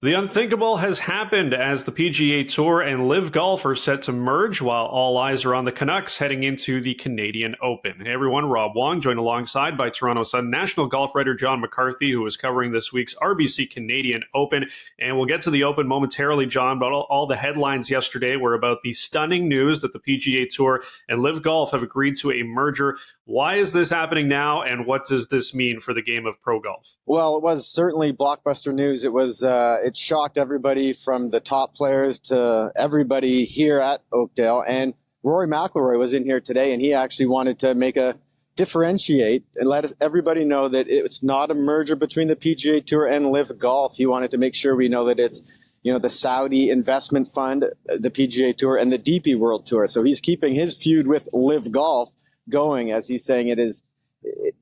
The unthinkable has happened as the PGA Tour and LIV Golf are set to merge while all eyes are on the Canucks heading into the Canadian Open. Hey everyone, Rob Wong, joined alongside by Toronto Sun national golf writer John McCarthy, who is covering this week's RBC Canadian Open. And we'll get to the Open momentarily, John, but all the headlines yesterday were about the stunning news that the PGA Tour and LIV Golf have agreed to a merger. Why is this happening now, and what does this mean for the game of pro golf? Well, it was certainly blockbuster news. It shocked everybody from the top players to everybody here at Oakdale. And Rory McIlroy was in here today, and he actually wanted to differentiate and let everybody know that it's not a merger between the PGA Tour and LIV Golf. He wanted to make sure we know that it's, the Saudi investment fund, the PGA Tour, and the DP World Tour. So he's keeping his feud with LIV Golf going, as he's saying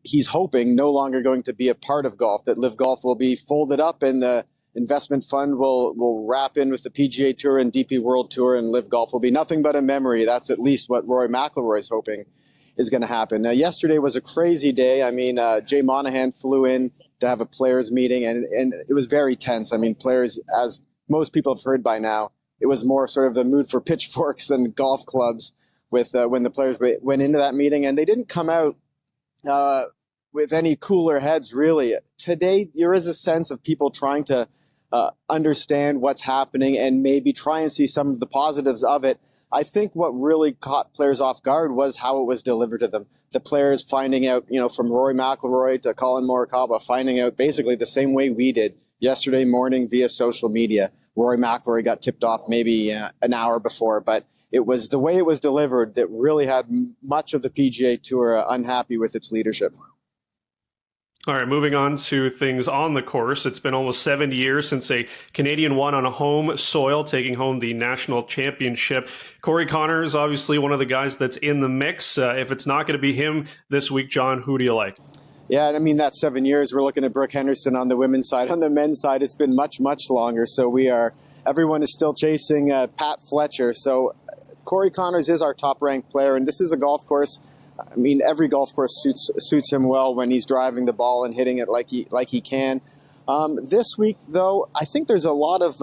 he's hoping no longer going to be a part of golf, that LIV Golf will be folded up and the investment fund will wrap in with the PGA Tour and DP World Tour, and LIV Golf will be nothing but a memory. That's at least what Rory McIlroy is hoping is going to happen. Now, yesterday was a crazy day. I mean, Jay Monahan flew in to have a players meeting, and it was very tense. I mean, players, as most people have heard by now, it was more sort of the mood for pitchforks than golf clubs with when the players went into that meeting, and they didn't come out with any cooler heads, really. Today, there is a sense of people trying to understand what's happening and maybe try and see some of the positives of it. I think what really caught players off guard was how it was delivered to them. The players finding out, from Rory McIlroy to Colin Morikawa, finding out basically the same way we did yesterday morning via social media. Rory McIlroy got tipped off maybe an hour before, but it was the way it was delivered that really had much of the PGA Tour unhappy with its leadership. All right, moving on to things on the course. It's been almost 70 years since a Canadian won on a home soil, taking home the national championship. Corey Conners is obviously one of the guys that's in the mix. If it's not going to be him this week, John, who do you like? Yeah, I mean, that's 7 years. We're looking at Brooke Henderson on the women's side. On the men's side, it's been much, much longer. So everyone is still chasing Pat Fletcher. So Corey Conners is our top-ranked player, and this is a golf course. I mean, every golf course suits him well when he's driving the ball and hitting it like he can. This week, though, I think there's a lot of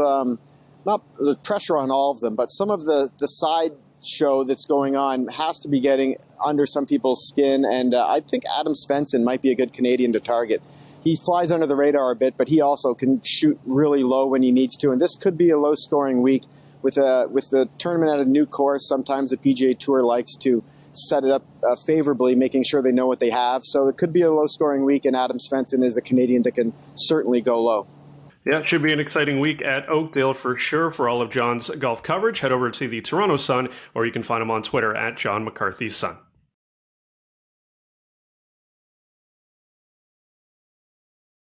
not the pressure on all of them, but some of the side show that's going on has to be getting under some people's skin. And I think Adam Svensson might be a good Canadian to target. He flies under the radar a bit, but he also can shoot really low when he needs to. And this could be a low-scoring week with the tournament at a new course. Sometimes the PGA Tour likes to set it up favorably, making sure they know what they have. So it could be a low-scoring week, and Adam Svensson is a Canadian that can certainly go low. Yeah, it should be an exciting week at Oakdale for sure. For all of John's golf coverage, head over to the Toronto Sun, or you can find him on Twitter at John McCarthy Sun.